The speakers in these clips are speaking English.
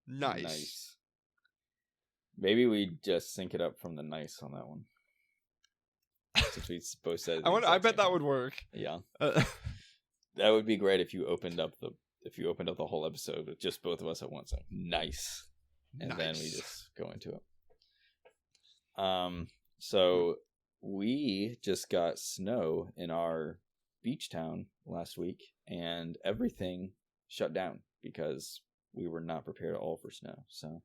Nice. Maybe we just sync it up from the nice on that one. Since we both said I bet that would work. Yeah. That would be great if you opened up the whole episode with just both of us at once. Like, nice. And then we just go into it. So we just got snow in our beach town last week, and everything shut down because we were not prepared at all for snow. So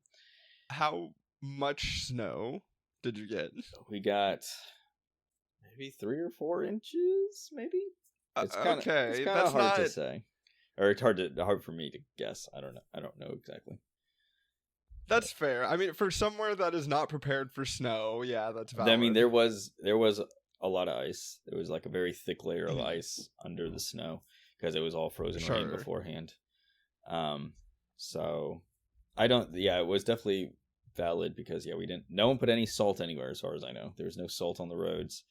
how much snow did you get? We got maybe 3 or 4 inches, maybe. It's kind of hard not... to say, or it's hard for me to guess. I don't know exactly. That's fair. I mean, for somewhere that is not prepared for snow, yeah, that's valid. I mean, there was a lot of ice. There was like a very thick layer of ice under the snow because it was all frozen rain beforehand. So I don't. Yeah, it was definitely valid because no one put any salt anywhere as far as I know. There was no salt on the roads,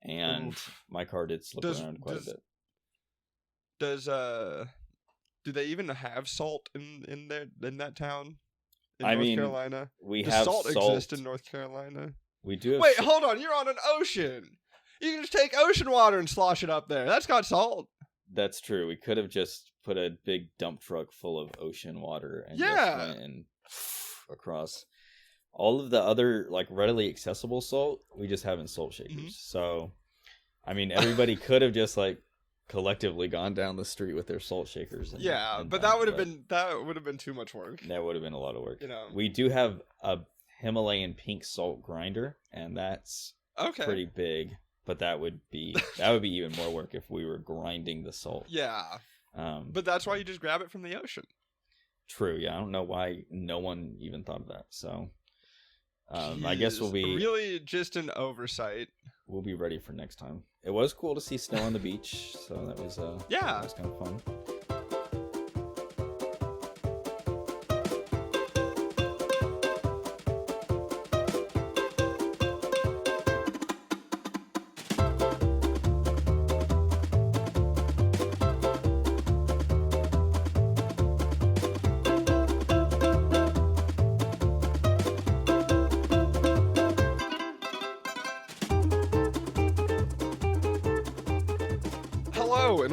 and my car did slip around quite a bit. Do they even have salt in that town? In North Carolina? Does salt exist in North Carolina? We do have Wait, hold on. You're on an ocean. You can just take ocean water and slosh it up there. That's got salt. That's true. We could have just put a big dump truck full of ocean water and just went and across. All of the other like readily accessible salt, we just have in salt shakers. Mm-hmm. So, I mean, everybody could have just like collectively gone down the street with their salt shakers. But that would have been too much work. That would have been a lot of work. You know, we do have a Himalayan pink salt grinder, and that's pretty big. But that would be even more work if we were grinding the salt. Yeah. But that's why you just grab it from the ocean. True. Yeah, I don't know why no one even thought of that. So, I guess we'll be really just an oversight. We'll be ready for next time. It was cool to see snow on the beach, so that was that was kind of fun.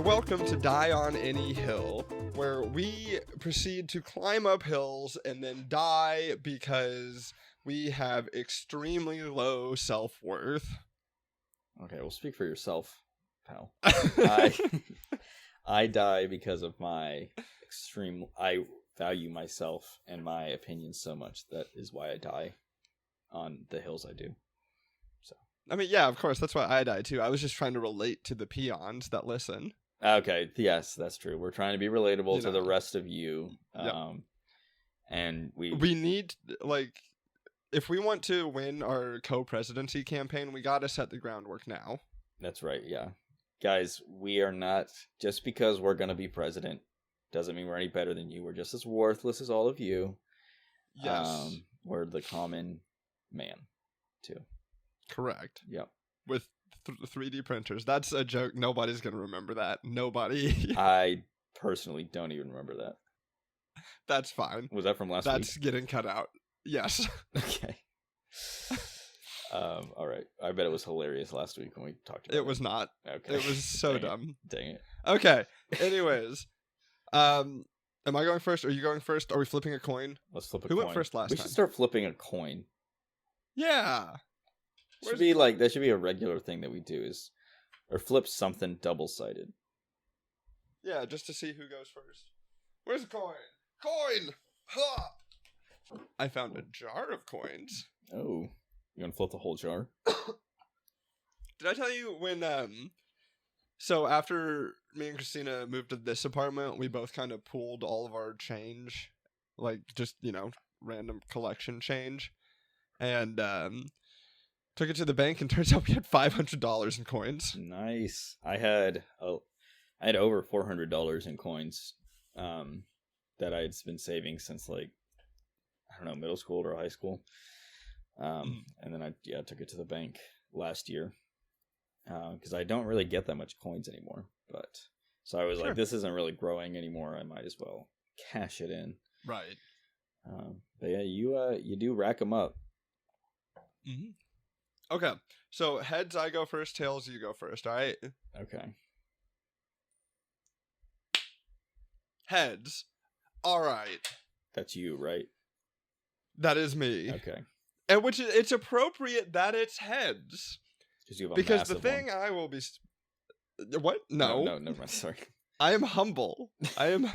Welcome to Die on Any Hill, where we proceed to climb up hills and then die because we have extremely low self-worth. Okay, well, speak for yourself, pal. I die because of my I value myself and my opinions so much. That is why I die on the hills I do. So, I mean, yeah, of course, that's why I die too. I was just trying to relate to the peons that listen. Okay, yes, that's true. We're trying to be relatable to the rest of you. And we need, like, if we want to win our co-presidency campaign, we got to set the groundwork now. That's right, yeah. Guys, we are not, just because we're going to be president, doesn't mean we're any better than you. We're just as worthless as all of you. Yes. We're the common man, too. Correct. Yep. With 3D printers. That's a joke. Nobody's going to remember that. Nobody. I personally don't even remember that. That's fine. Was that from last week? That's getting cut out. Yes. Okay. All right. I bet it was hilarious last week when we talked about it. It was not. Okay. It was so dumb. Dang it. Okay. Anyways. Am I going first? Are you going first? Are we flipping a coin? Let's flip a coin. Who went first last time? We should start flipping a coin. Yeah. That should be a regular thing that we do or flip something double-sided. Yeah, just to see who goes first. Where's the coin? Coin! Ha! I found a jar of coins. Oh, you gonna flip the whole jar? Did I tell you when, so after me and Christina moved to this apartment, we both kind of pooled all of our change, like just, random collection change, and, took it to the bank, and turns out we had $500 in coins. Nice. I had over $400 in coins that I had been saving since, like, I don't know, middle school or high school. And then I took it to the bank last year because I don't really get that much coins anymore. But so I was like, this isn't really growing anymore. I might as well cash it in. Right. But yeah, you do rack them up. Mm-hmm. Okay, so heads I go first, tails you go first. All right. Okay. Heads. All right. That's you, right? That is me. Okay. And which it's appropriate that it's heads. Because the thing I will be. What? No. No, never mind. Sorry. I am humble. I am.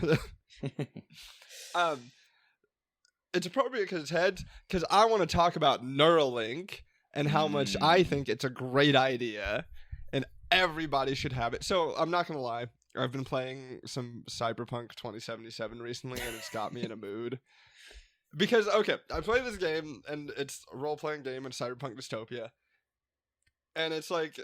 It's appropriate because it's heads. Because I want to talk about Neuralink and how much I think it's a great idea, and everybody should have it. So I'm not gonna lie. I've been playing some Cyberpunk 2077 recently, and it's got me in a mood. Because, okay, I play this game, and it's a role-playing game in cyberpunk dystopia. And it's like,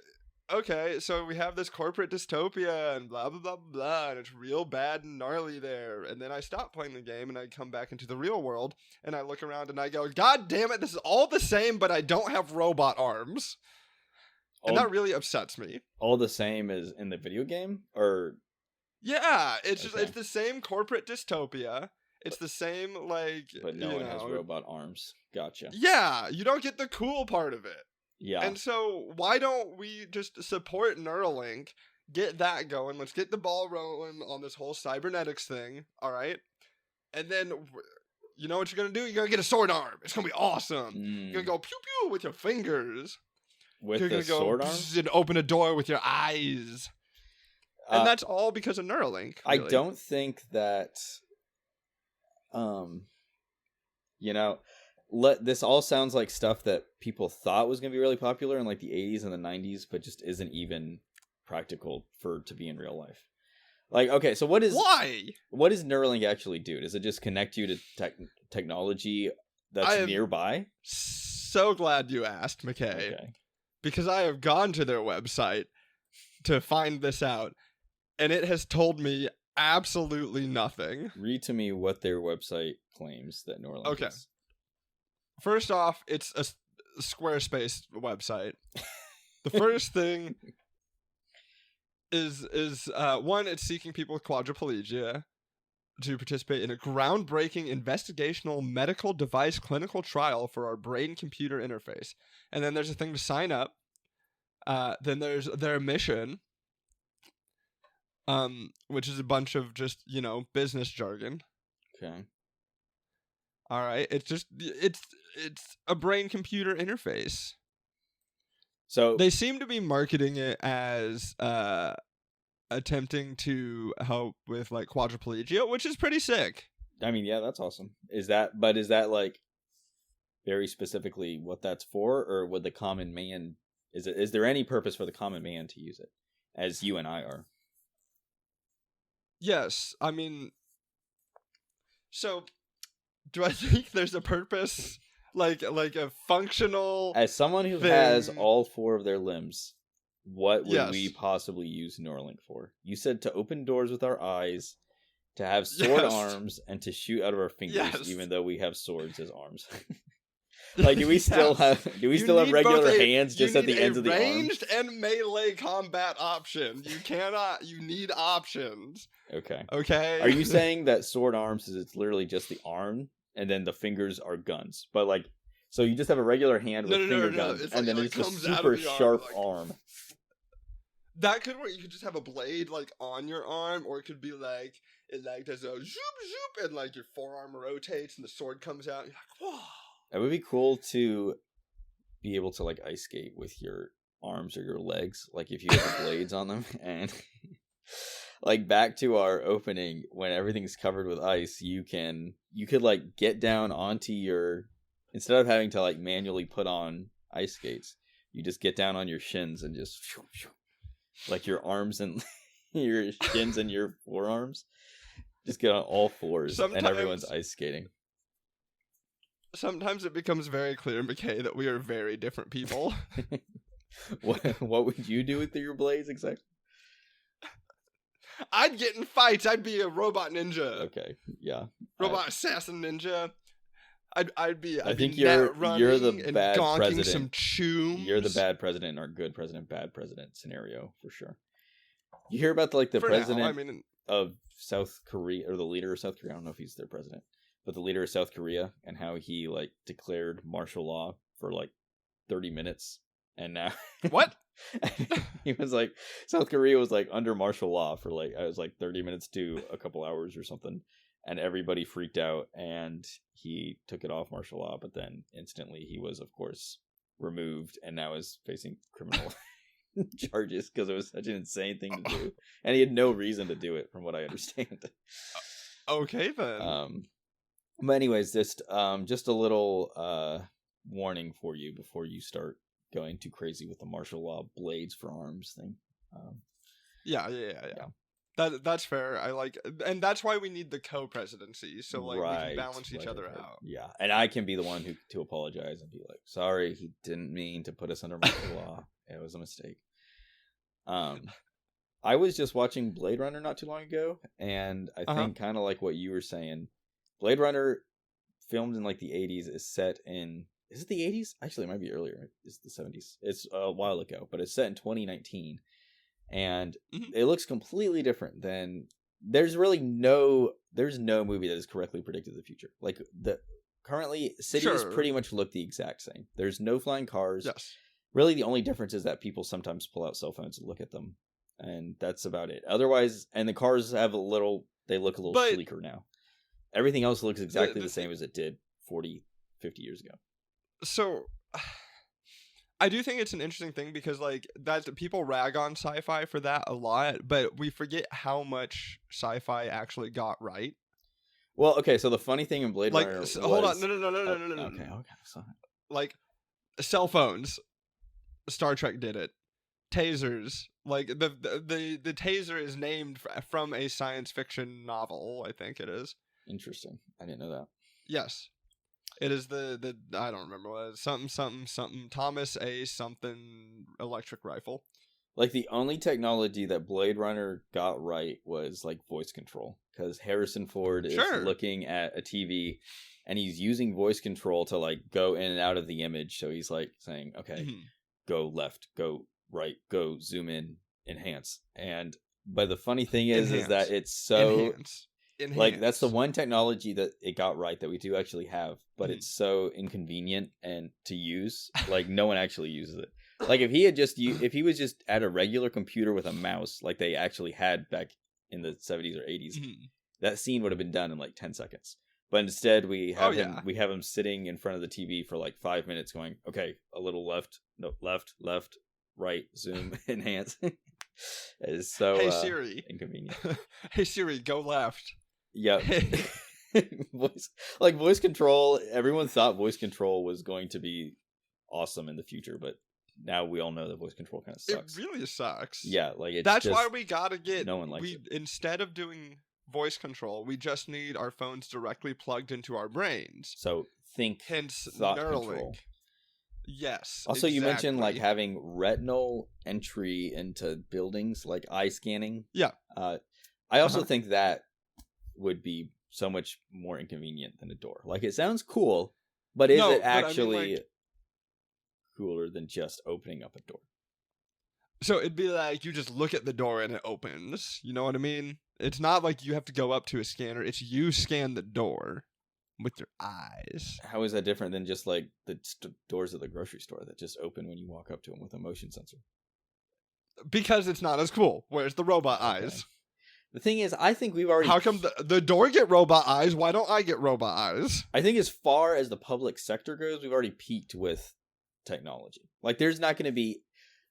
okay, so we have this corporate dystopia, and blah, blah, blah, blah, and it's real bad and gnarly there. And then I stop playing the game, and I come back into the real world, and I look around, and I go, God damn it, this is all the same, but I don't have robot arms. And that really upsets me. All the same as in the video game? Or... Yeah, it's just, it's the same corporate dystopia. It's the same, like, but no one has robot arms. Gotcha. Yeah, you don't get the cool part of it. Yeah. And so why don't we just support Neuralink, get that going, let's get the ball rolling on this whole cybernetics thing, all right? And then, you know what you're going to do? You're going to get a sword arm. It's going to be awesome. You're going to go pew-pew with your fingers. With you're the sword arm? And open a door with your eyes. And that's all because of Neuralink. Really. I don't think that... you know, this all sounds like stuff that people thought was going to be really popular in like the 80s and the 90s, but just isn't even practical to be in real life. Like, okay, so what does Neuralink actually do? Does it just connect you to technology that's nearby? So glad you asked, Mckay. Okay. Because I have gone to their website to find this out, and it has told me absolutely nothing. Read to me what their website claims that Neuralink is. First off, it's a Squarespace website. The first thing is one, it's seeking people with quadriplegia to participate in a groundbreaking investigational medical device clinical trial for our brain-computer interface. And then there's a thing to sign up. Then there's their mission, which is a bunch of just, you know, business jargon. Okay. All right. It's just, it's a brain-computer interface. So they seem to be marketing it as attempting to help with like quadriplegia, which is pretty sick. I mean, yeah, that's awesome. Is that like very specifically what that's for, or would the common man, is there any purpose for the common man to use it, as you and I are? Yes, I mean, so do I think there's a purpose, like a functional? As someone who has all four of their limbs, what would we possibly use Neuralink for? You said to open doors with our eyes, to have sword arms, and to shoot out of our fingers, even though we have swords as arms. Like, do we still have regular hands just at the ends of the arms? Ranged and melee combat option. You need options. Okay. Are you saying that sword arms is it's literally just the arm and then the fingers are guns? But like, so you just have a regular hand with finger guns, and then it's a super sharp arm. That could work. You could just have a blade like on your arm, or it could be like there's a zoop zoop, and like your forearm rotates and the sword comes out. And you're like, whoa. It would be cool to be able to like ice skate with your arms or your legs, like if you have the blades on them. And like back to our opening, when everything's covered with ice, you could like get down onto your, instead of having to like manually put on ice skates, you just get down on your shins and just like your arms and your shins and your forearms just get on all fours. And everyone's ice skating. Sometimes it becomes very clear, Mckay, that we are very different people. What would you do with your blades exactly? I'd get in fights. I'd be a robot ninja. Okay, yeah. Robot assassin ninja. I think you're the bad president. Some chooms. You're the bad president or good president, bad president scenario for sure. You hear about the president of South Korea, or the leader of South Korea. I don't know if he's their president, with the leader of South Korea and how he like declared martial law for like 30 minutes, and now what? He was like, South Korea was like under martial law for like, I was like 30 minutes to a couple hours or something, and everybody freaked out, and he took it off martial law, but then instantly he was of course removed and now is facing criminal charges because it was such an insane thing to do, and he had no reason to do it from what I understand. Okay then. But anyways, just a little warning for you before you start going too crazy with the martial law blades for arms thing. Yeah. That's fair. I like, and that's why we need the co-presidency, so like we can balance each other out. Yeah, and I can be the one to apologize and be like, sorry, he didn't mean to put us under martial law. It was a mistake. I was just watching Blade Runner not too long ago, and I think kind of like what you were saying, Blade Runner, filmed in like the 80s, is set in, is it the 80s? Actually, it might be earlier. It's the 70s. It's a while ago, but it's set in 2019. And it looks completely different than, there's no movie that has correctly predicted the future. Like currently cities pretty much look the exact same. There's no flying cars. Yes. Really the only difference is that people sometimes pull out cell phones and look at them, and that's about it. Otherwise, and the cars they look a little sleeker now. Everything else looks exactly the same as it did 40, 50 years ago. So I do think it's an interesting thing because like that people rag on sci-fi for that a lot, but we forget how much sci-fi actually got right. Well, okay, so the funny thing in Blade Runner was... Hold on, no. Okay, sorry. Like cell phones, Star Trek did it. Tasers, like the taser is named from a science fiction novel, I think it is. Interesting. I didn't know that. Yes. It is the I don't remember what it is. Something Thomas A. something electric rifle. Like the only technology that Blade Runner got right was like voice control, because Harrison Ford is looking at a TV and he's using voice control to like go in and out of the image. So he's like saying, okay, go left, go right, go zoom in, enhance. But the funny thing is that it's so Enhance. Like that's the one technology that it got right that we do actually have, but it's so inconvenient and to use, like no one actually uses it. Like if he was just at a regular computer with a mouse like they actually had back in the 70s or 80s, that scene would have been done in like 10 seconds. But instead we have him sitting in front of the TV for like 5 minutes going, okay, a little left, right, zoom, enhance. It is so Siri. inconvenient. Hey Siri, go left. Yeah. voice control, everyone thought voice control was going to be awesome in the future, but now we all know that voice control kind of sucks. It really sucks. Yeah, like that's why we gotta get. No one likes it. Instead of doing voice control, we just need our phones directly plugged into our brains. So hence thought Neuralink. Control. Yes. Also, you mentioned like having retinal entry into buildings, like eye scanning. Yeah. I also think that would be so much more inconvenient than a door. Like it sounds cool, but is it actually cooler than just opening up a door? So it'd be like you just look at the door and it opens. You know what I mean? It's not like you have to go up to a scanner. It's you scan the door with your eyes. How is that different than just like the doors of the grocery store that just open when you walk up to them with a motion sensor? Because it's not as cool. Where's the robot eyes? The thing is, I think we've already... How come the door get robot eyes? Why don't I get robot eyes? I think as far as the public sector goes, we've already peaked with technology. Like, there's not going to be...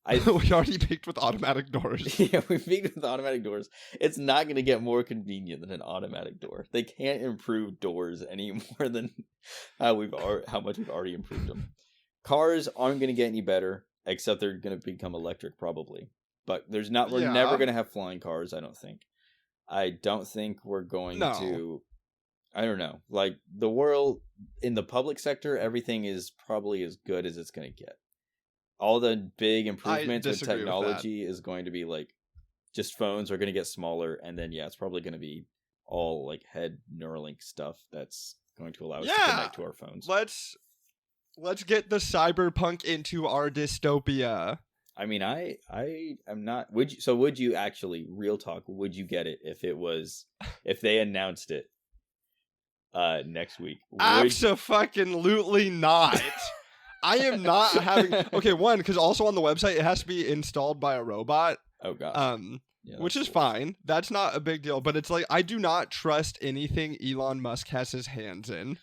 We already peaked with automatic doors. Yeah, we peaked with automatic doors. It's not going to get more convenient than an automatic door. They can't improve doors any more than how much we've already improved them. Cars aren't going to get any better, except they're going to become electric probably. But we're never going to have flying cars, I don't think. I don't think we're going to... I don't know. Like, the world, in the public sector, everything is probably as good as it's going to get. All the big improvements in technology is going to be, like, just phones are going to get smaller, and then, it's probably going to be all, like, head Neuralink stuff that's going to allow us to connect to our phones. Let's get the cyberpunk into our dystopia. I mean, I am not. Would you actually, real talk? Would you get it if they announced it? next week. Abso-fucking-lutely not. I am not having... Okay, one, because also on the website, it has to be installed by a robot. Oh, gosh. Yeah, which is fine. That's not a big deal. But it's like, I do not trust anything Elon Musk has his hands in.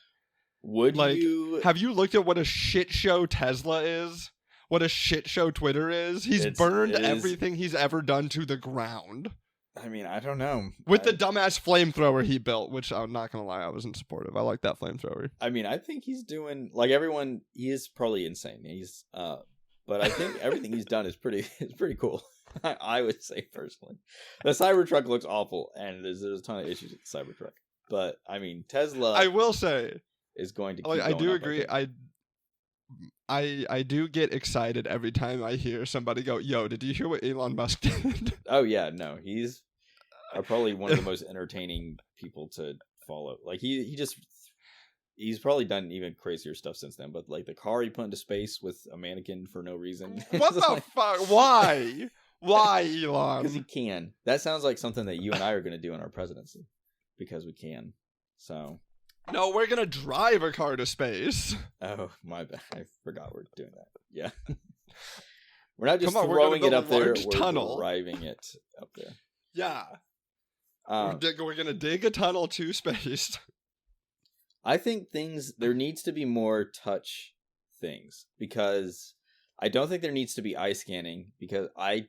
Would you... Have you looked at what a shit show Tesla is? What a shit show Twitter is? He's burned everything he's ever done to the ground. I mean, I don't know. With the dumbass flamethrower he built, which I'm not going to lie, I wasn't supportive. I like that flamethrower. I mean, I think he's doing... Like, everyone... He is probably insane. He's... But I think everything he's done is pretty cool. I would say, personally. The Cybertruck looks awful, and there's a ton of issues with the Cybertruck. But, I mean, Tesla... I will say... is going to keep I do going agree. up, I do get excited every time I hear somebody go, "Yo, did you hear what Elon Musk did?" Oh yeah, no, he's probably one of the most entertaining people to follow. Like he's probably done even crazier stuff since then. But like the car he put into space with a mannequin for no reason. What the fuck? Why? Why, Elon? Because he can. That sounds like something that you and I are going to do in our presidency, because we can. So. No, we're gonna drive a car to space. Oh, my bad. I forgot we're doing that. Yeah. We're not just throwing it up there. We're driving it up there. Yeah. We're gonna dig a tunnel to space. I think there needs to be more touch things, because I don't think there needs to be eye scanning, because I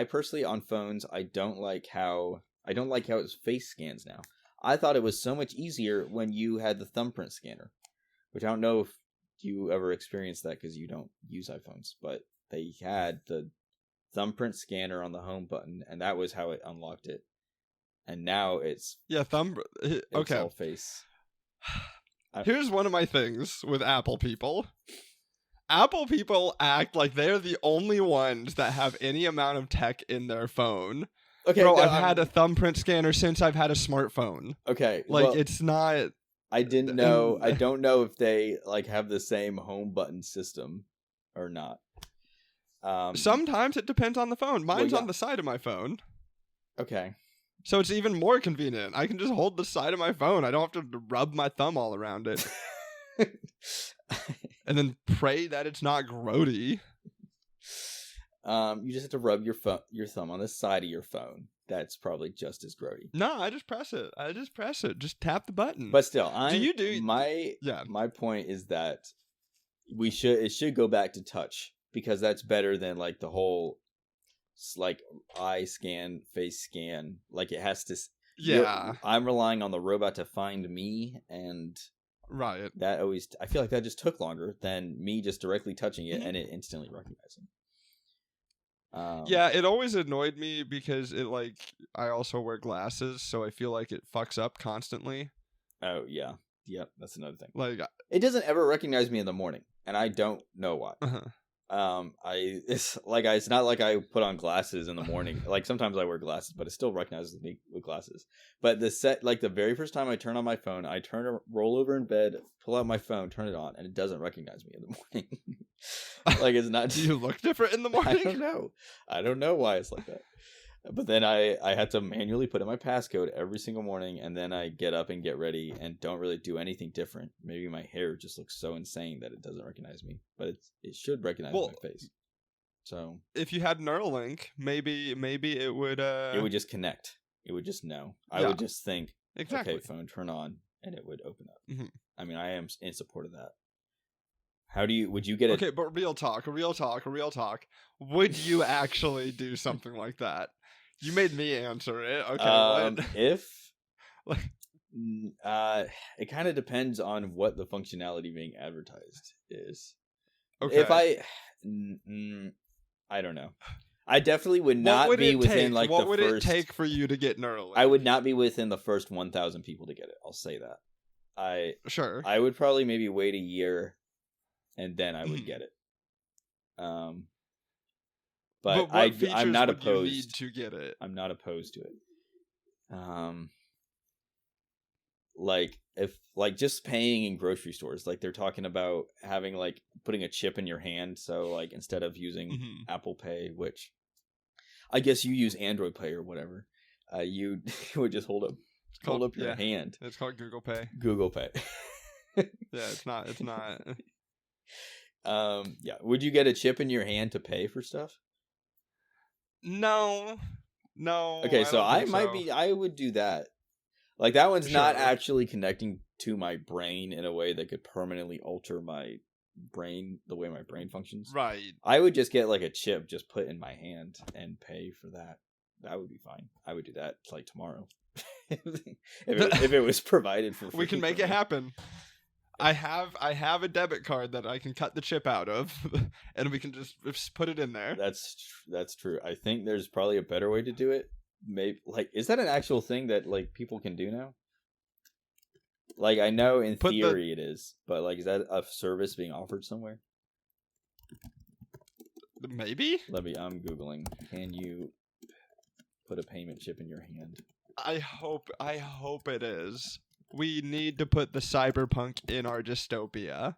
personally on phones, I don't like how it's face scans now. I thought it was so much easier when you had the thumbprint scanner, which I don't know if you ever experienced that because you don't use iPhones, but they had the thumbprint scanner on the home button, and that was how it unlocked it. And now it's okay. All face. Here's one of my things with Apple people. Apple people act like they're the only ones that have any amount of tech in their phone. Okay, bro, I've had a thumbprint scanner since I've had a smartphone. Okay, like well, it's not. I didn't know. I don't know if they like have the same home button system or not. Sometimes it depends on the phone. Mine's on the side of my phone. Okay. So it's even more convenient. I can just hold the side of my phone. I don't have to rub my thumb all around it. And then pray that it's not grody. You just have to rub your thumb on the side of your phone. That's probably just as grody. No, I just press it. Just tap the button. But still, my point is that it should go back to touch, because that's better than like the whole like eye scan, face scan. Like it has to. Yeah. I'm relying on the robot to find me, and right. That always, I feel like that just took longer than me just directly touching it and it instantly recognizing. Yeah, it always annoyed me because I also wear glasses, so I feel like it fucks up constantly. Oh yeah, yep, that's another thing. Like it doesn't ever recognize me in the morning, and I don't know why. It's not like I put on glasses in the morning. Like sometimes I wear glasses, but it still recognizes me with glasses. But the very first time I turn on my phone, I roll over in bed, pull out my phone, turn it on, and it doesn't recognize me in the morning. Like it's not. Do you look different in the morning? I don't know why it's like that. But then I had to manually put in my passcode every single morning, and then I get up and get ready and don't really do anything different. Maybe my hair just looks so insane that it doesn't recognize me, but it should recognize my face. So if you had Neuralink, maybe it would. It would just connect. It would just know. I would just think, exactly. Okay, phone, turn on, and it would open up. Mm-hmm. I mean, I am in support of that. Would you get it? Okay, but real talk. Would you actually do something like that? You made me answer it. Okay. It kind of depends on what the functionality being advertised is. Okay. If I don't know. I definitely would not be within like what would it take for you to get Neuralink? I would not be within the first 1,000 people to get it. I'll say that. I would probably maybe wait a year, and then I would get it. But I'm not opposed. You need to get it. I'm not opposed to it. Like if just paying in grocery stores, like they're talking about having like putting a chip in your hand, so like instead of using Apple Pay, which I guess you use Android Pay or whatever, you would just hold hold up your hand. It's called Google Pay. Google Pay. Yeah, it's not. Yeah. Would you get a chip in your hand to pay for stuff? No. Okay, so I would do that. Like, that one's not actually connecting to my brain in a way that could permanently alter my brain, the way my brain functions. Right. I would just get like a chip just put in my hand and pay for that. That would be fine. I would do that like tomorrow. if it was provided for free. We can make it happen. I have a debit card that I can cut the chip out of, and we can just put it in there. That's true. I think there's probably a better way to do it. Maybe, like, is that an actual thing that like people can do now? Like, I know in theory it is, but like, is that a service being offered somewhere? Maybe. I'm Googling. Can you put a payment chip in your hand? I hope it is. We need to put the cyberpunk in our dystopia.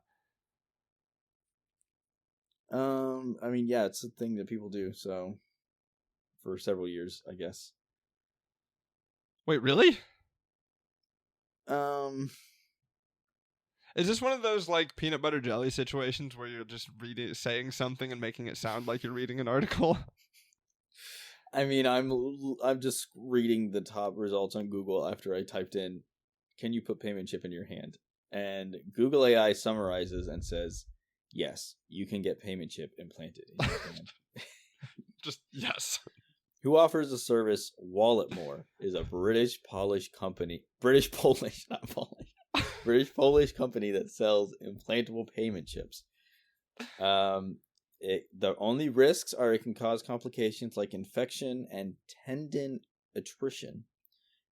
I mean, yeah, it's a thing that people do, so for several years, I guess. Wait, really? Is this one of those like peanut butter jelly situations where you're just saying something and making it sound like you're reading an article? I mean, I'm just reading the top results on Google after I typed in, "Can you put payment chip in your hand?" And Google AI summarizes and says, "Yes, you can get payment chip implanted in your hand." Just yes. Who offers the service Walletmore is a British Polish company that sells implantable payment chips. The only risks are it can cause complications like infection and tendon attrition.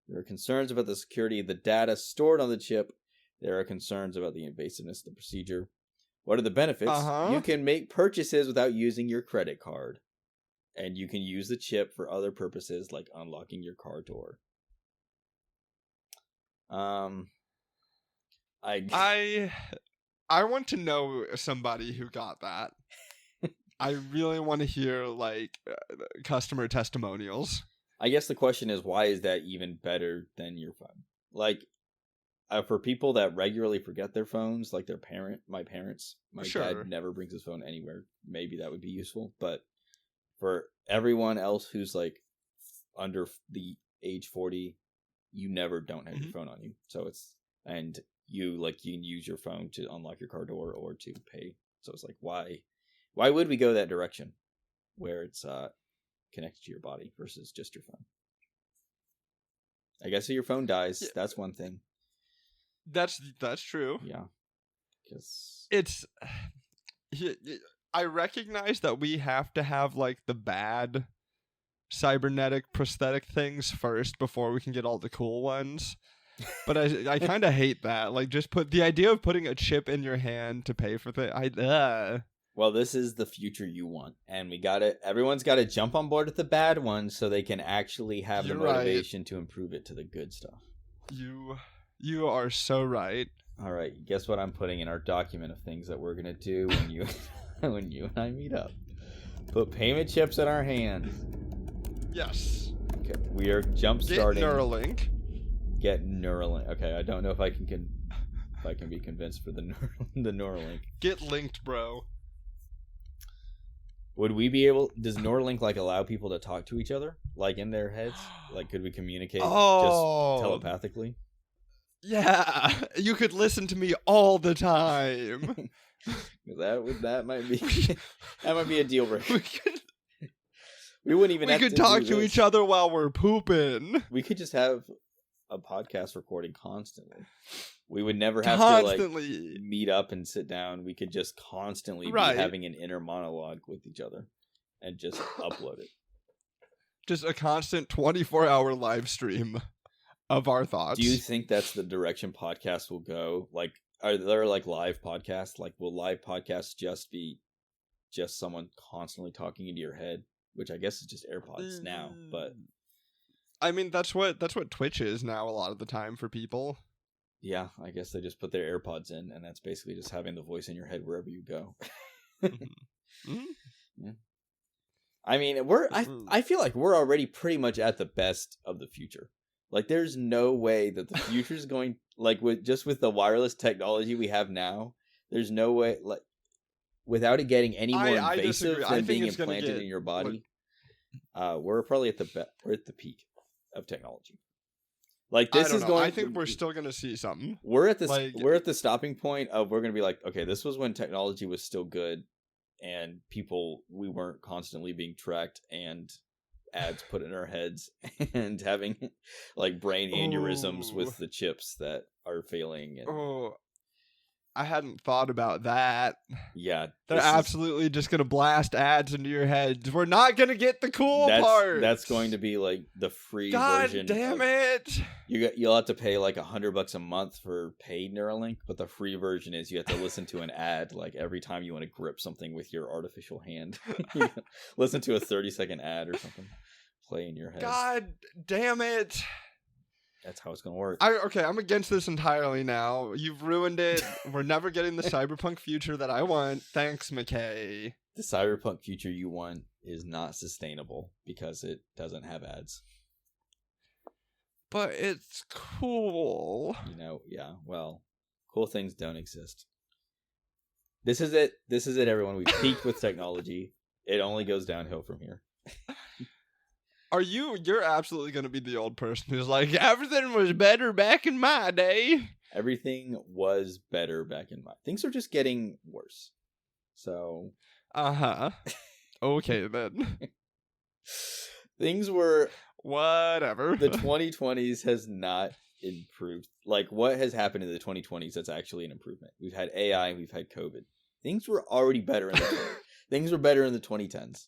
There are concerns about the security of the data stored on the chip. There are concerns about the invasiveness of the procedure. What are the benefits? You can make purchases without using your credit card. And you can use the chip for other purposes like unlocking your car door. I want to know somebody who got that. I really want to hear like customer testimonials. I guess the question is, why is that even better than your phone? Like, for people that regularly forget their phones, like my parents, my dad never brings his phone anywhere. Maybe that would be useful, but for everyone else who's like under the age 40, you never don't have your phone on you. So you can use your phone to unlock your car door or to pay. So it's like, why would we go that direction where it's connected to your body versus just your phone? I guess if your phone dies, that's one thing. That's true. Yeah. I recognize that we have to have like the bad cybernetic prosthetic things first before we can get all the cool ones. But I kind of hate that. Like, just put the idea of putting a chip in your hand to pay for things. Well, this is the future you want, and everyone's got to jump on board with the bad ones so they can actually have the motivation to improve it to the good stuff. You are so right. All right, guess what I'm putting in our document of things that we're gonna do when you and I meet up? Put payment chips in our hands. Yes. Okay, we are jump starting. Get Neuralink. Okay, I don't know if I can be convinced for the Neuralink. Get linked, bro. Would we be able? Does Neuralink like allow people to talk to each other, like in their heads? Like, could we communicate just telepathically? Yeah, you could listen to me all the time. that might be a deal breaker. We wouldn't even. We could talk to each other while we're pooping. We could just have a podcast recording constantly. We would never have to like meet up and sit down. We could just constantly be having an inner monologue with each other and just upload it. Just a constant 24-hour live stream of our thoughts. Do you think that's the direction podcasts will go? Like, are there like live podcasts? Like, will live podcasts just be just someone constantly talking into your head? Which I guess is just AirPods now, but I mean that's what Twitch is now a lot of the time for people. Yeah, I guess they just put their AirPods in, and that's basically just having the voice in your head wherever you go. Yeah. I mean, I feel like we're already pretty much at the best of the future. Like, there's no way that the future is going, like, with the wireless technology we have now, there's no way, like, without it getting any more invasive than being implanted in your body, we're probably at the peak of technology. Like, this is going. I think we're still gonna see something. We're at the stopping point of we're gonna be like, okay, this was when technology was still good, and we weren't constantly being tracked and ads put in our heads and having like brain aneurysms with the chips that are failing. And... I hadn't thought about that. Yeah. They're absolutely just going to blast ads into your head. We're not going to get the cool part. That's going to be like the free version. God damn it. You'll have to pay like $100 a month for paid Neuralink, but the free version is you have to listen to an ad like every time you want to grip something with your artificial hand. Listen to a 30-second ad or something. Play in your head. God damn it. That's how it's going to work. I'm against this entirely now. You've ruined it. We're never getting the cyberpunk future that I want. Thanks, Mckay. The cyberpunk future you want is not sustainable because it doesn't have ads. But it's cool. Yeah, well, cool things don't exist. This is it, everyone. We've peaked with technology. It only goes downhill from here. You're absolutely going to be the old person who's like, everything was better back in my day. Everything was better back in my... Things are just getting worse. So... Okay, then. Things were... Whatever. The 2020s has not improved. Like, what has happened in the 2020s that's actually an improvement? We've had AI, we've had COVID. Things were already better in the... Things were better in the 2010s.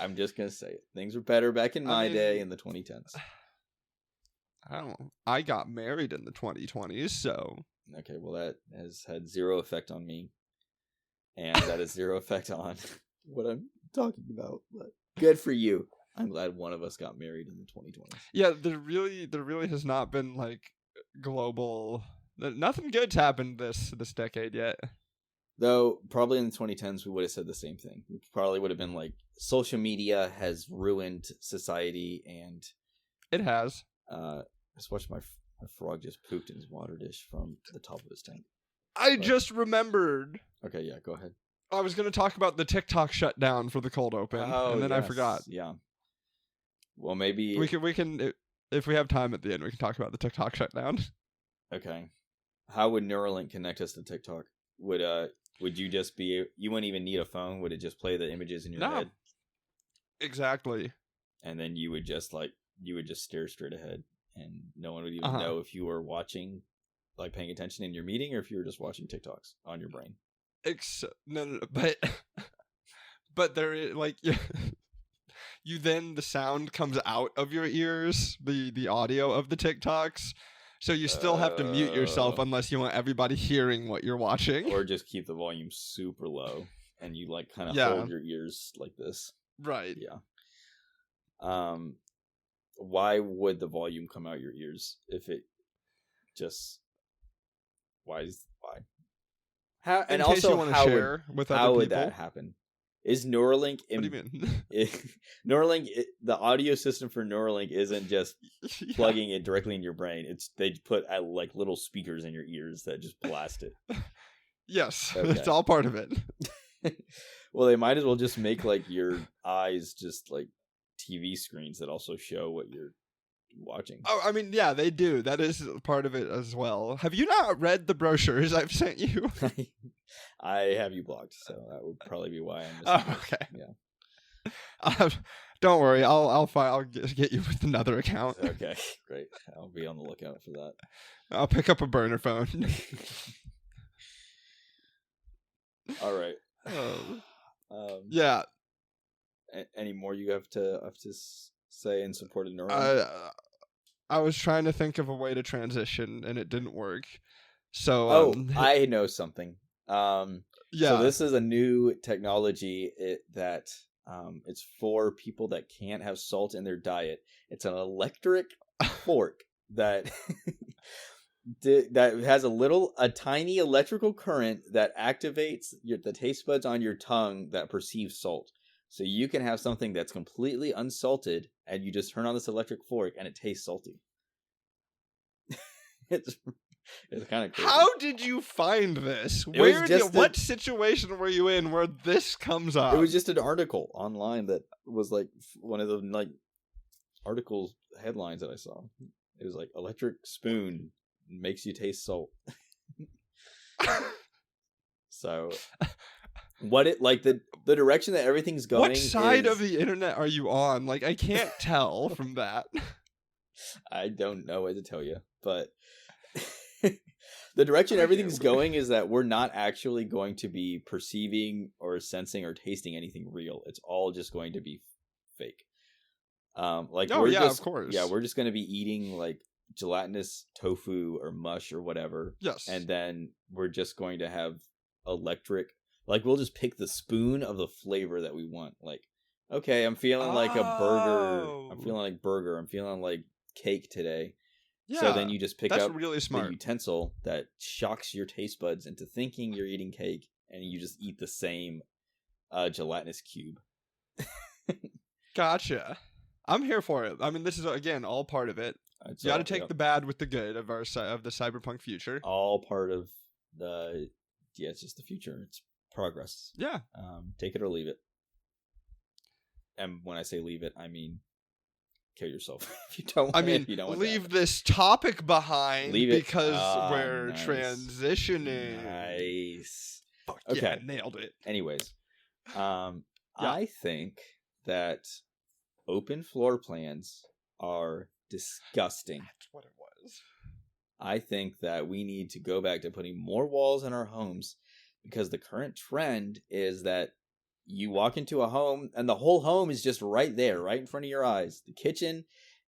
I'm just going to say it. Things were better back in my day in the 2010s. I got married in the 2020s, so... Okay, well, that has had zero effect on me. And that has zero effect on what I'm talking about. But good for you. I'm glad one of us got married in the 2020s. Yeah, there really has not been, like, global... Nothing good's happened this decade yet. Though, probably in the 2010s, we would have said the same thing. We probably would have been like, social media has ruined society, and... It has. Just watched my frog just pooped in his water dish from the top of his tank. I just remembered. Okay, yeah, go ahead. I was going to talk about the TikTok shutdown for the cold open, and then I forgot. Yeah. Well, maybe... We can, if we have time at the end, we can talk about the TikTok shutdown. Okay. How would Neuralink connect us to TikTok? Would you just be... You wouldn't even need a phone? Would it just play the images in your head? Exactly. And then you would just stare straight ahead, and no one would even know if you were watching, like paying attention in your meeting, or if you were just watching TikToks on your brain. No, but there is, like, you then, the sound comes out of your ears, the audio of the TikToks. So you still have to mute yourself unless you want everybody hearing what you're watching. Or just keep the volume super low and you like kind of hold your ears like this. Right. Yeah. Why would the volume come out your ears if it just... Why? How? And also, how would that happen? Is Neuralink... What do you mean? Neuralink, the audio system for Neuralink isn't just plugging it directly in your brain. They put like little speakers in your ears that just blast it. Yes, okay. It's all part of it. Well, they might as well just make like your eyes just like TV screens that also show what you're watching. Oh, I mean, yeah, they do. That is part of it as well. Have you not read the brochures I've sent you? I have you blocked, so that would probably be why I'm missing. Oh, okay. Yeah. Don't worry. I'll get you with another account. Okay, great. I'll be on the lookout for that. I'll pick up a burner phone. All right. Yeah. Any more you have to say in support of Neuralink? I was trying to think of a way to transition, and it didn't work. So, I know something. Yeah. So this is a new technology that it's for people that can't have salt in their diet. It's an electric fork that that has a tiny electrical current that activates the taste buds on your tongue that perceive salt. So you can have something that's completely unsalted, and you just turn on this electric fork, and it tastes salty. it's kind of crazy. How did you find this? What situation were you in where this comes up? It was just an article online that was like one of the like articles headlines that I saw. It was like electric spoon makes you taste salt. So what it like the direction that everything's going. What side of the internet are you on? Like, I can't tell from that. I don't know what to tell you, but the direction everything's going is that we're not actually going to be perceiving or sensing or tasting anything real. It's all just going to be fake. Of course. Yeah, we're just going to be eating like gelatinous tofu or mush or whatever. Yes. And then we're just going to have electric, like we'll just pick the spoon of the flavor that we want. Like, okay, I'm feeling like a burger. I'm feeling like burger. I'm feeling like cake today. Yeah. So then you just pick up really smart. the utensil that shocks your taste buds into thinking you're eating cake, and you just eat the same gelatinous cube. Gotcha. I'm here for it. I mean, this is, again, all part of it. You got to take the bad with the good of the cyberpunk future. All part of it's just the future. It's progress. Yeah. Take it or leave it. And when I say leave it, I mean kill yourself if you don't. If you don't want leave this topic behind because we're nice. Transitioning. Nice. Fuck okay. Yeah, nailed it. Anyways, I think that open floor plans are disgusting. That's what it was. I think that we need to go back to putting more walls in our homes, because the current trend is that you walk into a home and the whole home is just right there, right in front of your eyes. The kitchen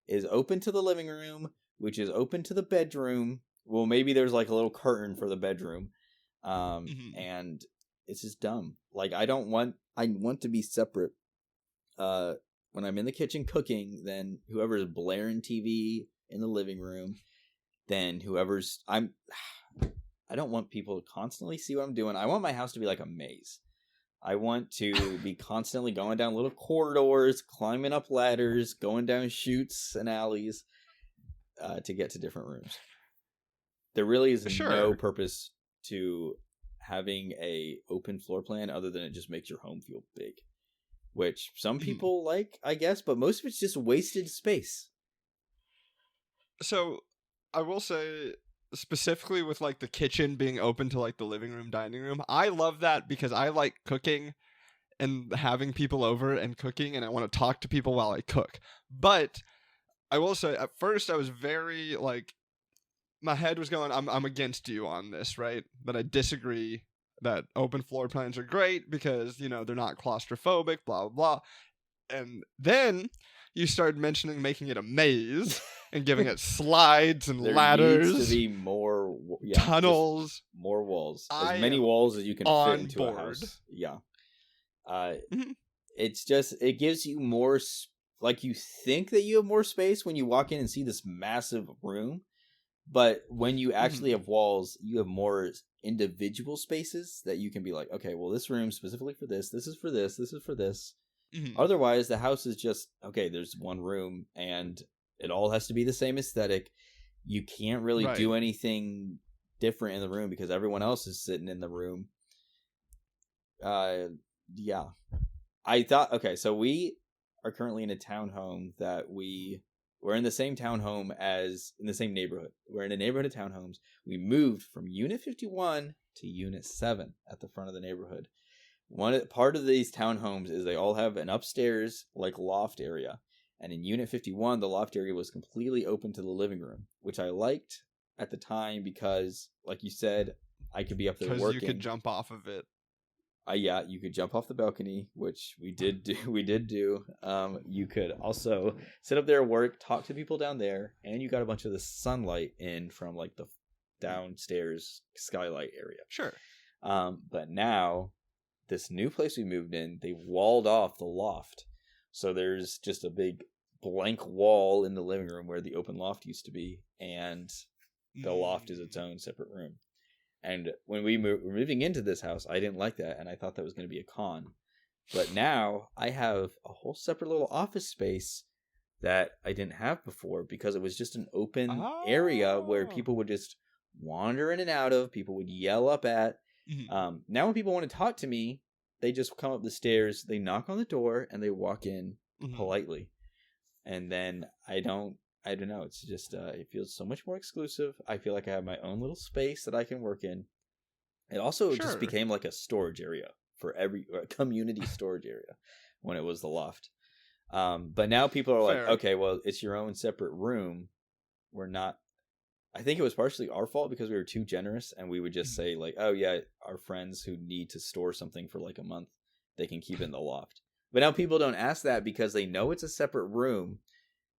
is open to the living room, which is open to the bedroom. Well, maybe there's like a little curtain for the bedroom. And it's just dumb. Like, I want to be separate. When I'm in the kitchen cooking, then whoever's blaring TV in the living room, then I don't want people to constantly see what I'm doing. I want my house to be like a maze. I want to be constantly going down little corridors, climbing up ladders, going down chutes and alleys to get to different rooms. There really is no purpose to having a open floor plan other than it just makes your home feel big. Which some people like, I guess, but most of it's just wasted space. So, I will say, specifically with like the kitchen being open to like the living room, dining room, I love that because I like cooking and having people over and cooking, and I want to talk to people while I cook. But I will say, at first I was very like, my head was going, I'm against you on this, right? But I disagree that open floor plans are great because, they're not claustrophobic, blah, blah, blah. And then you started mentioning making it a maze and giving it slides and ladders. There needs to be more tunnels. More walls. As many walls as you can fit into a house. Yeah. It's just, it gives you more, like, you think that you have more space when you walk in and see this massive room. But when you actually have walls, you have more individual spaces that you can be like, okay, well, this room specifically for this is for this is for this. Otherwise, the house is just, okay, there's one room and it all has to be the same aesthetic. You can't really do anything different in the room because everyone else is sitting in the room. Yeah. I thought, okay, so we are currently in a townhome that we're in the same townhome as in the same neighborhood. We're in a neighborhood of townhomes. We moved from Unit 51 to Unit 7 at the front of the neighborhood. Part of these townhomes is they all have an upstairs like loft area. And in Unit 51, the loft area was completely open to the living room, which I liked at the time because, like you said, I could be up there working. Because you could jump off of it. Yeah, you could jump off the balcony, which we did do. You could also sit up there, work, talk to people down there, and you got a bunch of the sunlight in from like the downstairs skylight area. Sure. But now, this new place we moved in, they walled off the loft. So there's just a big blank wall in the living room where the open loft used to be, and the loft is its own separate room. And when we were moving into this house, I didn't like that, and I thought that was going to be a con. But now I have a whole separate little office space that I didn't have before because it was just an open area where people would just wander in and out of. People would yell up at. Mhm. Now when people want to talk to me, they just come up the stairs, they knock on the door, and they walk in politely. And then I don't know. It's just, it feels so much more exclusive. I feel like I have my own little space that I can work in. It also just became like a storage area for a community storage area when it was the loft. But now people are like, okay, well, it's your own separate room. We're not. I think it was partially our fault because we were too generous, and we would just say like, oh yeah, our friends who need to store something for like a month, they can keep it in the loft. But now people don't ask that because they know it's a separate room,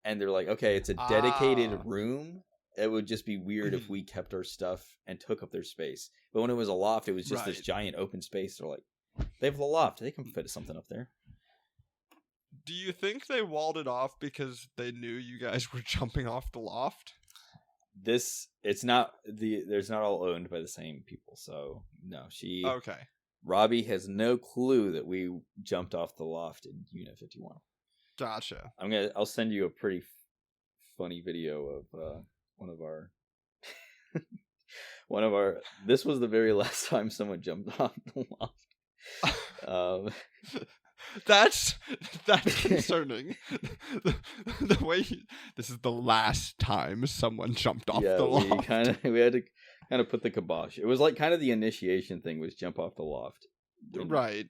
and they're like, okay, it's a dedicated room. It would just be weird if we kept our stuff and took up their space. But when it was a loft, it was just this giant open space. They're like, they have the loft. They can fit something up there. Do you think they walled it off because they knew you guys were jumping off the loft? There's not all owned by the same people. So no, okay. Robbie has no clue that we jumped off the loft in Unit 51. Gotcha. I'll send you a pretty funny video of one of our this was the very last time someone jumped off the loft. That's concerning. the way this is the last time someone jumped off the loft. We had to kind of put the kibosh. It was like kind of the initiation thing was jump off the loft. Right.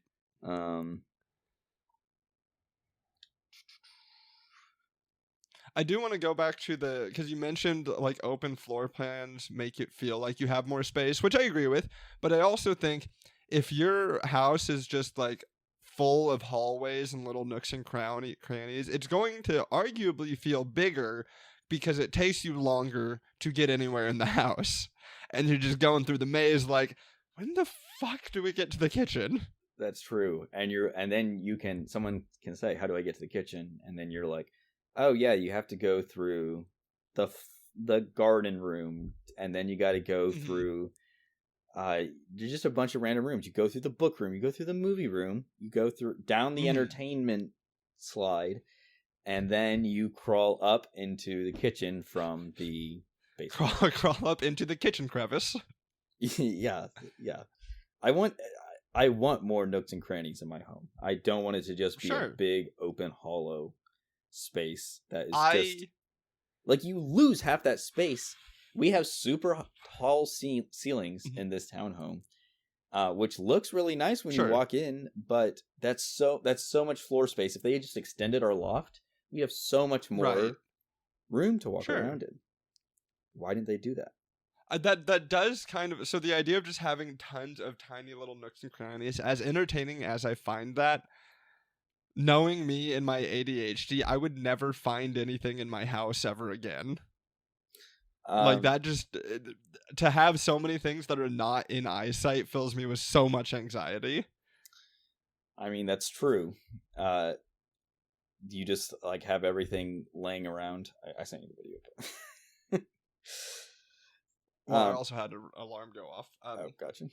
I do want to go back to because you mentioned like open floor plans make it feel like you have more space, which I agree with. But I also think if your house is just like full of hallways and little nooks and crannies, it's going to arguably feel bigger because it takes you longer to get anywhere in the house. And you're just going through the maze like, when the fuck do we get to the kitchen? That's true. And then someone can say, how do I get to the kitchen? And then you're like, oh yeah, you have to go through the garden room, and then you got to go through there's just a bunch of random rooms. You go through the book room, you go through the movie room, you go down the entertainment slide, and then you crawl up into the kitchen from the basement. Crawl up into the kitchen crevice. yeah. I want more nooks and crannies in my home. I don't want it to just be a big open hollow space that is just like you lose half that space. We have super tall ceilings in this townhome, which looks really nice when you walk in, but that's so much floor space. If they just extended our loft, we have so much more room to walk around in. Why didn't they do that? That does kind of, so the idea of just having tons of tiny little nooks and crannies, as entertaining as I find that, knowing me and my ADHD, I would never find anything in my house ever again. Like that, just to have so many things that are not in eyesight fills me with so much anxiety. I mean, that's true. You just like have everything laying around. I sent you the video. Well, I also had an alarm go off. Oh, gotcha.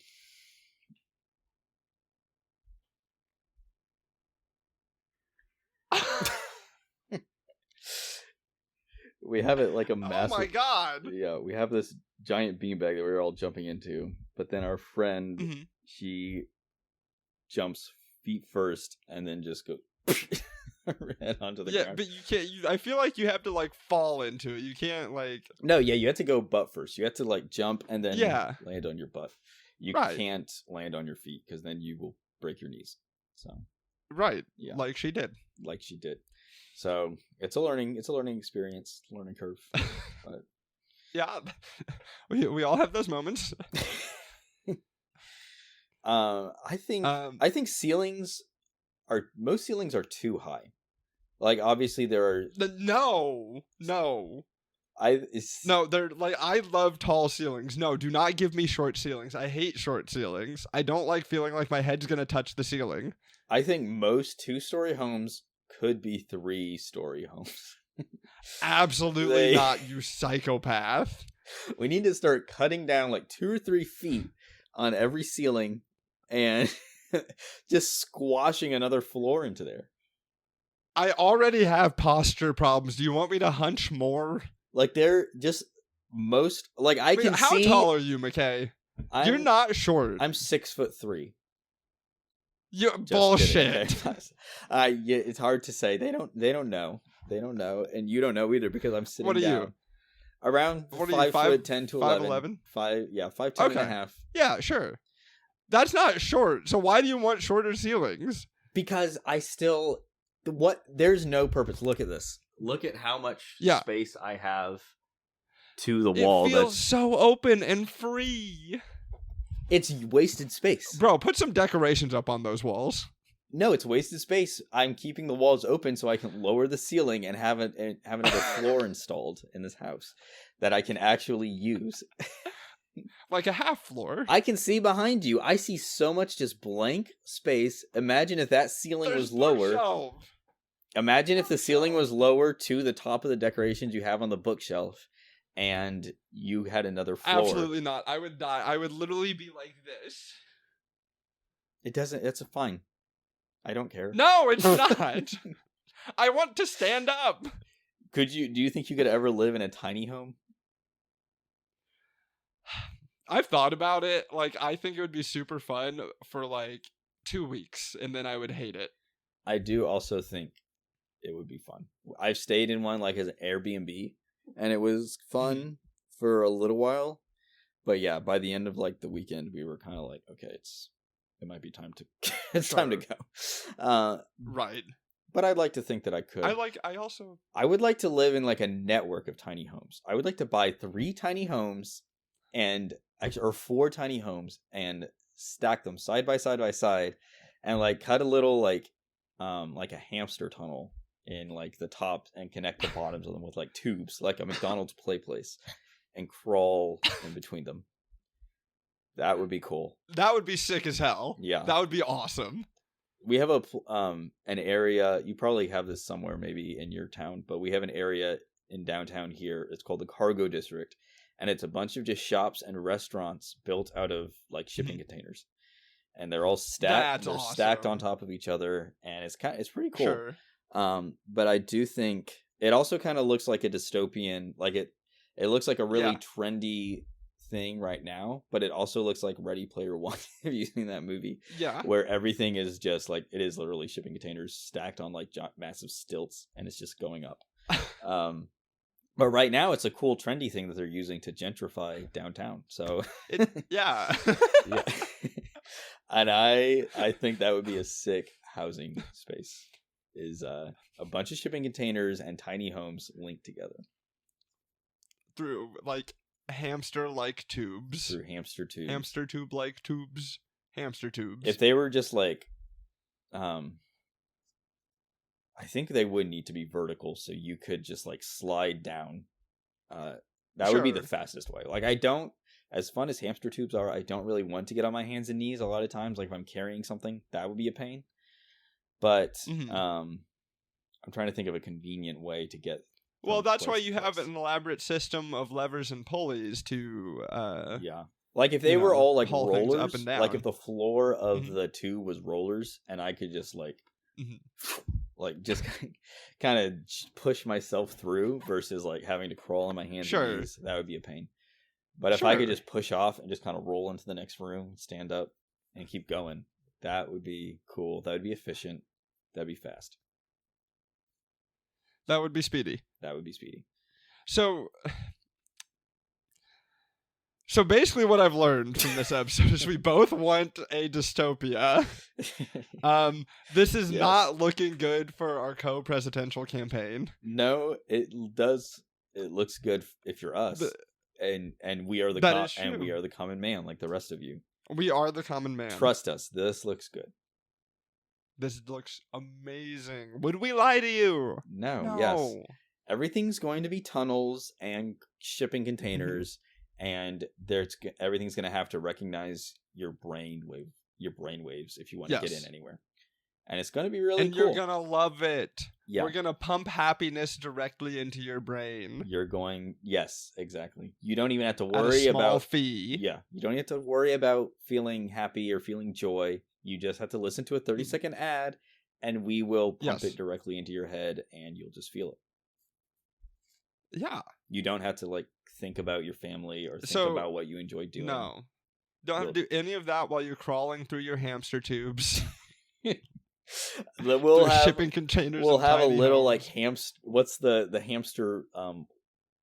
We have it like a massive... Oh my god! Yeah, we have this giant beanbag that we were all jumping into, but then our friend, she jumps feet first and then just goes head onto the ground. Yeah, but you can't... I feel like you have to like fall into it. You can't like... No, yeah, you have to go butt first. You have to like jump and then land on your butt. You can't land on your feet because then you will break your knees. So... Right, like she did. So it's a learning experience, learning curve. But... yeah, we all have those moments. I think most ceilings are too high. Like obviously there are no. They're like, I love tall ceilings. No, do not give me short ceilings. I hate short ceilings. I don't like feeling like my head's gonna touch the ceiling. I think most 2-story homes could be 3-story homes. Absolutely not, you psychopath. We need to start cutting down like 2 or 3 feet on every ceiling and just squashing another floor into there. I already have posture problems. Do you want me to hunch more? Like they're just most like I can how see. How tall are you, Mckay? You're not short. I'm 6'3". You bullshit. Yeah, it's hard to say. They don't know. They don't know, and you don't know either because I'm sitting down. You? Around 5'10" to 11. 5'10" and a half. Yeah, sure. That's not short. So why do you want shorter ceilings? Because there's no purpose. Look at this. Look at how much space I have to the wall. It feels so open and free. It's wasted space. Bro, put some decorations up on those walls. No, it's wasted space. I'm keeping the walls open so I can lower the ceiling and have another floor installed in this house that I can actually use. Like a half floor. I can see behind you. I see so much just blank space. Imagine if that ceiling was lower. Imagine if the ceiling was lower to the top of the decorations you have on the bookshelf and you had another floor. Absolutely not. I would die. I would literally be like this. It's fine. I don't care. No, it's not. I want to stand up. Do you think you could ever live in a tiny home? I've thought about it. Like, I think it would be super fun for like 2 weeks, and then I would hate it. I do also think it would be fun. I've stayed in one like as an Airbnb, and it was fun for a little while. But yeah, by the end of like the weekend, we were kind of like, okay, it might be time to time to go. Right. But I'd like to think that I could. I would like to live in like a network of tiny homes. I would like to buy 3 tiny homes or 4 tiny homes and stack them side by side and like cut a little like a hamster tunnel in like the top and connect the bottoms of them with like tubes, like a McDonald's play place, and crawl in between them. That would be cool. That would be sick as hell. Yeah. That would be awesome. We have an area, you probably have this somewhere maybe in your town, but we have an area in downtown here. It's called the Cargo District, and it's a bunch of just shops and restaurants built out of like shipping containers. And they're all stacked. They're awesome. Stacked on top of each other, and it's pretty cool. Sure. But I do think it also kind of looks like a dystopian, like it looks like a really trendy thing right now, but it also looks like Ready Player One. Have you seen that movie? Yeah. Where everything is just like, it is literally shipping containers stacked on like massive stilts, and it's just going up. But right now it's a cool trendy thing that they're using to gentrify downtown. So yeah. And I think that would be a sick housing space, is a bunch of shipping containers and tiny homes linked together through like hamster-like tubes. Through hamster tubes. Hamster tube-like tubes. Hamster tubes. If they were just like, I think they would need to be vertical, so you could just like slide down. That would be the fastest way. Like, as fun as hamster tubes are, I don't really want to get on my hands and knees a lot of times. Like if I'm carrying something, that would be a pain. But I'm trying to think of a convenient way to get. Well, that's why you have an elaborate system of levers and pulleys to. Like if they were all like rollers, up and down. like if the floor of the tube was rollers, and I could just like, like just kind of push myself through versus like having to crawl on my hands and knees, that would be a pain. But if I could just push off and just kind of roll into the next room, stand up, and keep going, that would be cool. That would be efficient. That'd be fast. That would be speedy. That would be speedy. So basically what I've learned from this episode is we both want a dystopia. This is not looking good for our co-presidential campaign. No, it does. It looks good if you're us. And we are the common man, like the rest of you. We are the common man. Trust us. This looks good. This looks amazing. Would we lie to you? No. Yes. Everything's going to be tunnels and shipping containers, and everything's going to have to recognize your brainwaves if you want to get in anywhere. And it's going to be really cool. And you're going to love it. Yeah. We're going to pump happiness directly into your brain. Yes, exactly. You don't even have to worry about a small fee. Yeah. You don't have to worry about feeling happy or feeling joy. You just have to listen to a 30-second ad, and we will pump Yes. it directly into your head, and you'll just feel it. Yeah. You don't have to like think about your family or think So, about what you enjoy doing. No. Don't have to do any of that while you're crawling through your hamster tubes. We'll have shipping containers. We'll of have a tiny little homes. like hamster. What's the hamster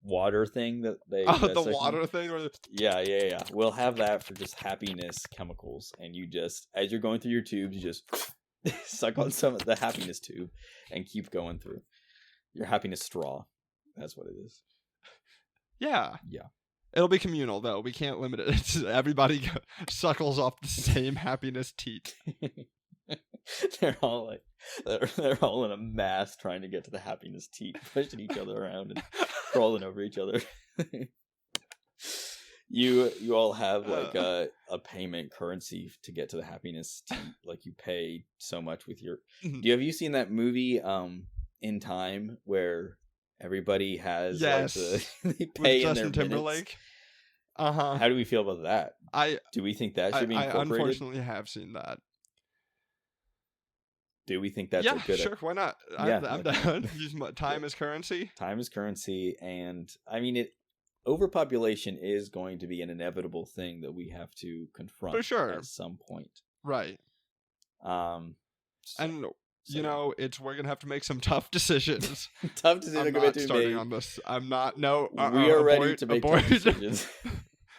water thing that they? Oh, that the section? water thing. Where Yeah. We'll have that for just happiness chemicals, and you just, as you're going through your tubes, you just suck on some of the happiness tube and keep going through your happiness straw. That's what it is. Yeah. Yeah. It'll be communal though. We can't limit it. Everybody suckles off the same happiness teat. They're all like they're all in a mass trying to get to the happiness teat, pushing each other around and crawling over each other. You all have like a payment currency to get to the happiness teat. Like you pay so much with your. Have you seen that movie In Time where everybody has yes like they pay with in Justin their Timberlake? How do we feel about that? Do we think that should be incorporated? I unfortunately have seen that. Do we think that's a good? Sure, why not? I'm down. Use time as currency. Time as currency, and I mean overpopulation is going to be an inevitable thing that we have to confront for sure at some point. Right. And you know, we're gonna have to make some tough decisions. Tough decisions. I'm not starting on this. I'm not. No, we are ready to make tough decisions.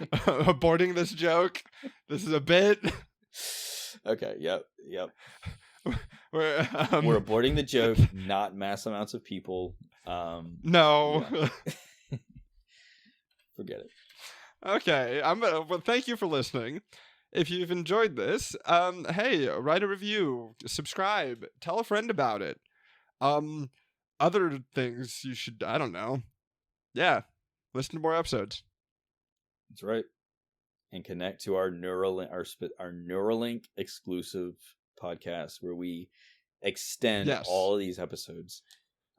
Aborting this joke. This is a bit. Okay. Yep. We're aborting the joke, not mass amounts of people. No. Yeah. Forget it. Okay. Well, thank you for listening. If you've enjoyed this, hey, write a review, subscribe, tell a friend about it. Other things you should, I don't know. Yeah. Listen to more episodes. That's right. And connect to our Neuralink exclusive podcast where we extend all of these episodes.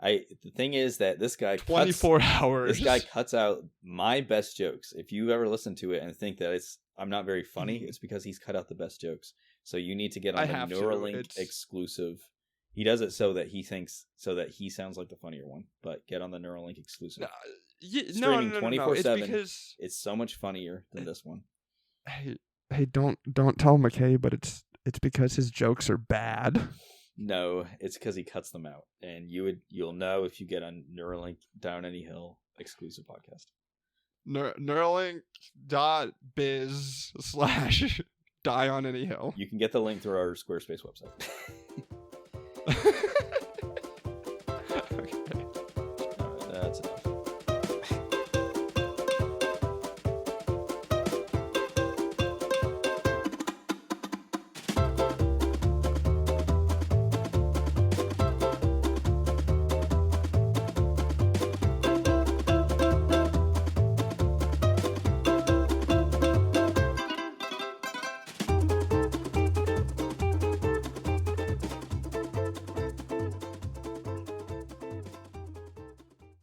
The thing is that this guy 24 hours. This guy cuts out my best jokes. If you ever listen to it and think that I'm not very funny, it's because he's cut out the best jokes. So you need to get on the Neuralink exclusive. He does it so that he sounds like the funnier one. But get on the Neuralink exclusive. Streaming 24/7. It's so much funnier than this one. Hey, don't tell Mckay, but it's because his jokes are bad. No, it's because he cuts them out, and you'll know if you get on Neuralink Down Any Hill exclusive podcast. Neuralink.biz/die on any hill. You can get the link through our Squarespace website.